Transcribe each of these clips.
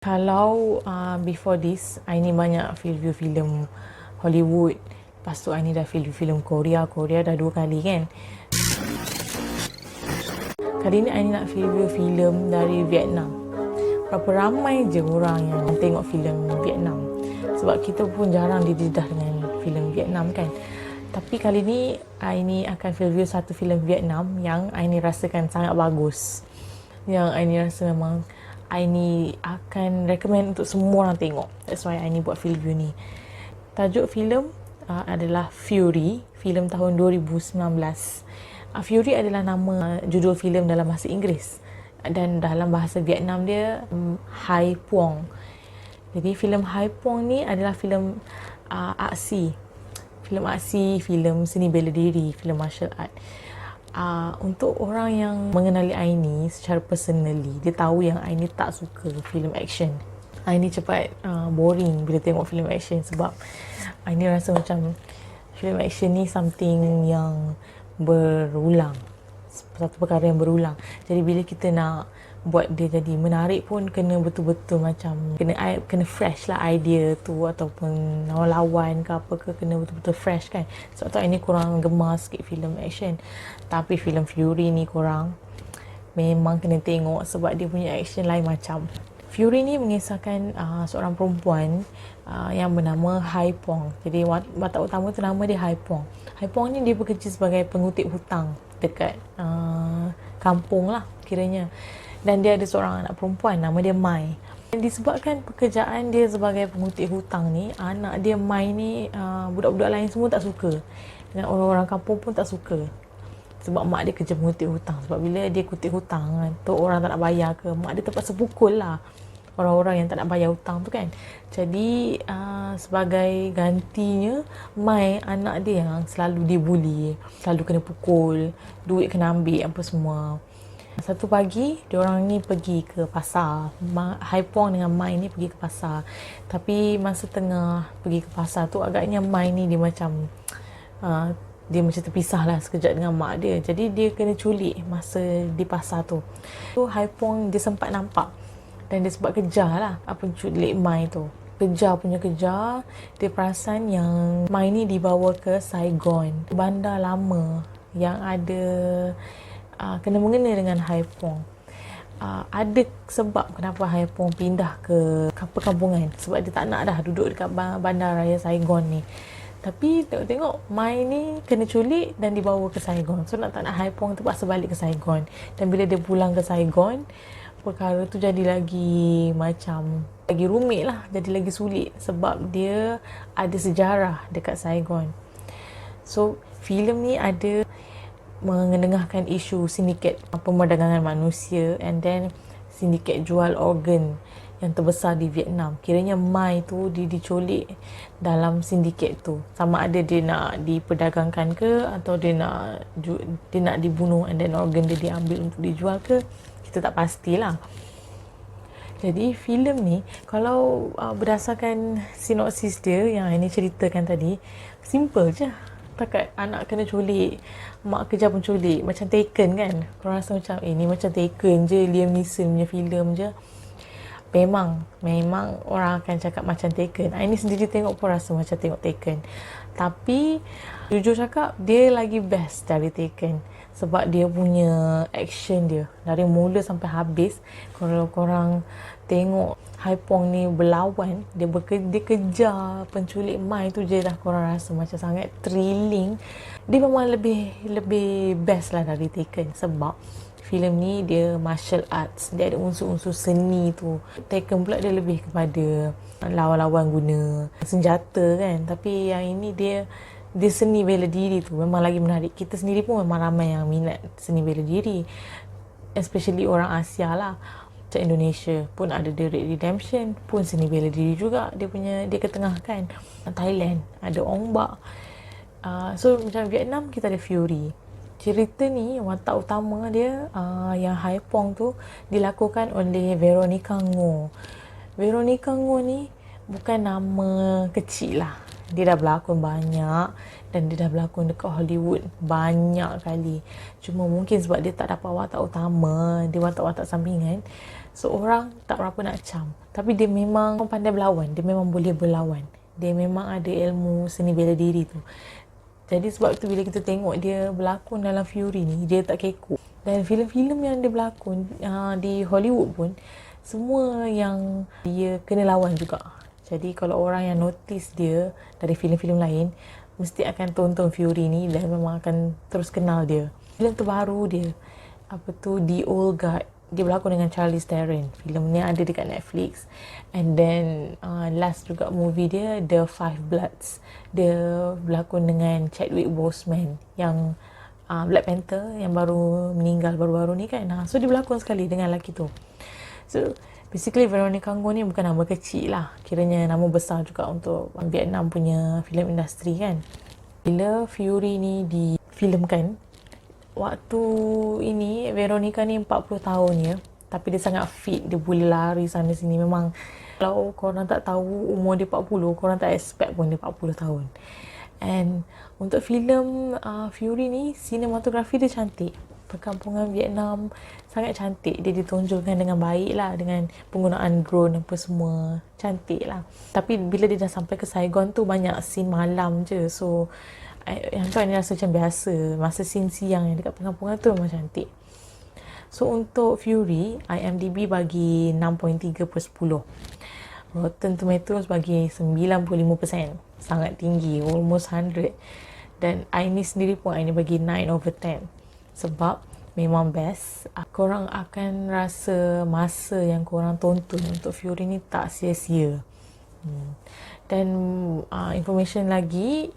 Kalau before this, I ni banyak review filem Hollywood. Lepas tu I ni dah review filem Korea. Korea dah 2 kali kan. Kali ni I ni nak review filem dari Vietnam. Berapa ramai je orang yang tengok filem Vietnam. Sebab kita pun jarang didedah dengan filem Vietnam kan. Tapi kali ni I ni akan review satu filem Vietnam yang I ni rasakan sangat bagus. Yang I ni rasa memang I ni akan recommend untuk semua orang tengok. That's why I ni buat review ni. Tajuk filem adalah Fury, filem tahun 2019. Fury adalah nama judul filem dalam bahasa Inggeris, dan dalam bahasa Vietnam dia Hai Puong. Jadi filem Hai Puong ni adalah filem aksi. Filem aksi, filem seni bela diri, filem martial art. Untuk orang yang mengenali I ni secara personally, dia tahu yang I ni tak suka filem action. I ni cepat boring bila tengok filem action sebab I ni rasa macam filem action ni something yang berulang, satu perkara yang berulang. Jadi bila kita nak buat dia jadi menarik pun kena betul-betul macam kena fresh lah idea tu, ataupun lawan ke apa ke, kena betul-betul fresh kan. Sebab tu ini kurang gemar sikit filem action. Tapi filem Fury ni korang memang kena tengok sebab dia punya action lain macam. Fury ni mengisahkan seorang perempuan yang bernama Hai Puong. Jadi watak utama tu nama dia Hai Puong. Hai Puong ni dia bekerja sebagai pengutip hutang dekat kampung lah kiranya. Dan dia ada seorang anak perempuan nama dia Mai. Dan disebabkan pekerjaan dia sebagai pengutip hutang ni, anak dia Mai ni budak-budak lain semua tak suka. Dan orang-orang kampung pun tak suka. Sebab mak dia kerja pengutip hutang. Sebab bila dia kutip hutang tu orang tak nak bayar ke, mak dia terpaksa pukul lah orang-orang yang tak nak bayar hutang tu kan. Jadi sebagai gantinya, Mai, anak dia yang selalu dibuli, selalu kena pukul, duit kena ambil apa semua. Satu pagi, diorang ni pergi ke pasar. Hai Puong dengan Mai ni pergi ke pasar. Tapi masa tengah pergi ke pasar tu, agaknya Mai ni dia macam terpisah lah sekejap dengan mak dia. Jadi dia kena culik masa di pasar tu. Hai Puong dia sempat nampak. Dan dia sempat kejar lah apa culik Mai tu. Kejar. Dia perasan yang Mai ni dibawa ke Saigon, bandar lama yang ada kena mengena dengan Hai Puong. Ada sebab kenapa Hai Puong pindah ke perkampungan, sebab dia tak nak dah duduk dekat bandar raya Saigon ni. Tapi tengok Mai ni kena culik dan dibawa ke Saigon. So nak tak nak Hai Puong terpaksa balik ke Saigon. Dan bila dia pulang ke Saigon, perkara tu jadi lagi rumit lah, jadi lagi sulit sebab dia ada sejarah dekat Saigon. So filem ni ada mengendengahkan isu sindiket pemerdagangan manusia and then sindiket jual organ yang terbesar di Vietnam. Kiranya Mai tu dia diculik dalam sindiket tu. Sama ada dia nak diperdagangkan ke atau dia nak dibunuh and then organ dia diambil untuk dijual ke, kita tak pastilah. Jadi filem ni kalau berdasarkan sinopsis dia yang ini ceritakan tadi, simple je. Takat anak kena culik, mak kejar penculik, macam Taken kan. Korang rasa macam ni macam Taken je, Liam Neeson punya filem je. Memang orang akan cakap macam Taken. Ini sendiri tengok pun rasa macam tengok Taken. Tapi jujur cakap, dia lagi best dari Taken. Sebab dia punya action dia dari mula sampai habis. Kalau korang tengok Hai Puong ni berlawan, dia kejar penculik Mai tu je dah korang rasa macam sangat thrilling. Dia memang lebih best lah dari Taken. Sebab filem ni dia martial arts, dia ada unsur-unsur seni tu. Taken pula dia lebih kepada lawan-lawan guna senjata kan. Tapi yang ini dia seni bela diri tu memang lagi menarik. Kita sendiri pun memang ramai yang minat seni bela diri, especially orang Asia lah. Macam Indonesia pun ada The Red Redemption, pun seni bela diri juga dia ketengahkan. Thailand ada Ong Bak. So macam Vietnam kita ada Fury. Cerita ni watak utama dia yang Hai Puong tu dilakukan oleh Veronica Ngo. Veronica Ngo ni bukan nama kecil lah. Dia dah berlakon banyak dan dia dah berlakon dekat Hollywood banyak kali. Cuma mungkin sebab dia tak dapat watak utama, dia watak-watak sampingan. So orang tak berapa nak cam. Tapi dia memang pandai berlawan. Dia memang boleh berlawan. Dia memang ada ilmu seni bela diri tu. Jadi sebab tu bila kita tengok dia berlakon dalam Fury ni, dia tak kekok. Dan filem-filem yang dia berlakon di Hollywood pun, semua yang dia kena lawan juga. Jadi kalau orang yang notice dia dari filem-filem lain, mesti akan tonton Fury ni dan memang akan terus kenal dia. Filem terbaru dia, The Old Guard. Dia berlakon dengan Charlize Theron. Filem ni ada dekat Netflix. And then last juga movie dia, The Five Bloods. Dia berlakon dengan Chadwick Boseman yang Black Panther yang baru meninggal baru-baru ni kan. So dia berlakon sekali dengan lelaki tu. So basically Veronica Ngo ni bukan nama kecil lah. Kiranya nama besar juga untuk Vietnam punya filem industri kan. Bila Fury ni difilmkan, waktu ini Veronica ni 40 tahun ya. Tapi dia sangat fit, dia boleh lari sana sini. Memang kalau korang tak tahu umur dia 40, korang tak expect pun dia 40 tahun. And untuk filem Fury ni, sinematografi dia cantik. Perkampungan Vietnam sangat cantik. Dia ditonjolkan dengan baik lah, dengan penggunaan drone apa semua. Cantik lah. Tapi bila dia dah sampai ke Saigon tu, banyak scene malam je. So yang tu ni rasa macam biasa. Masa scene siang yang dekat perkampungan tu memang cantik. So untuk Fury, IMDb bagi 6.3/10. Rotten Tomatoes bagi 95%. Sangat tinggi, almost 100. Dan Aini sendiri pun Aini bagi 9/10. Sebab memang best. Korang akan rasa masa yang korang tonton untuk Fury ni tak sia-sia. Dan information lagi,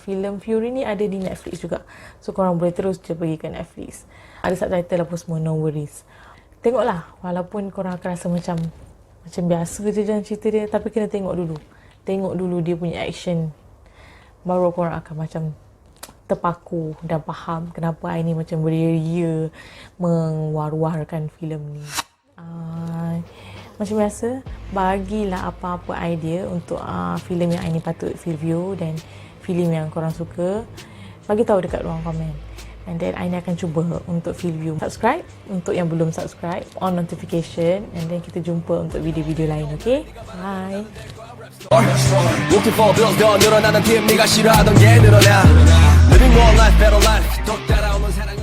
filem Fury ni ada di Netflix juga. So korang boleh terus je pergi ke Netflix. Ada subtitle apa semua, no worries. Tengoklah, walaupun korang akan rasa macam biasa je dalam cerita dia, tapi kena tengok dulu. Tengok dulu dia punya action. Baru korang akan macam terpaku dan faham kenapa Aini macam beria-ria mengwar-warkan filem ni. Macam biasa, bagilah apa-apa idea untuk filem yang Aini patut review dan filem yang korang suka. Bagi tahu dekat ruang komen. And then Aini akan cuba untuk review. Subscribe untuk yang belum subscribe, on notification, and then kita jumpa untuk video-video lain, okay? Bye. Looking for bills 더 늘어나는 팀 네가 싫어하던 게 늘어나 Living more life, better life 더 따라오는 사랑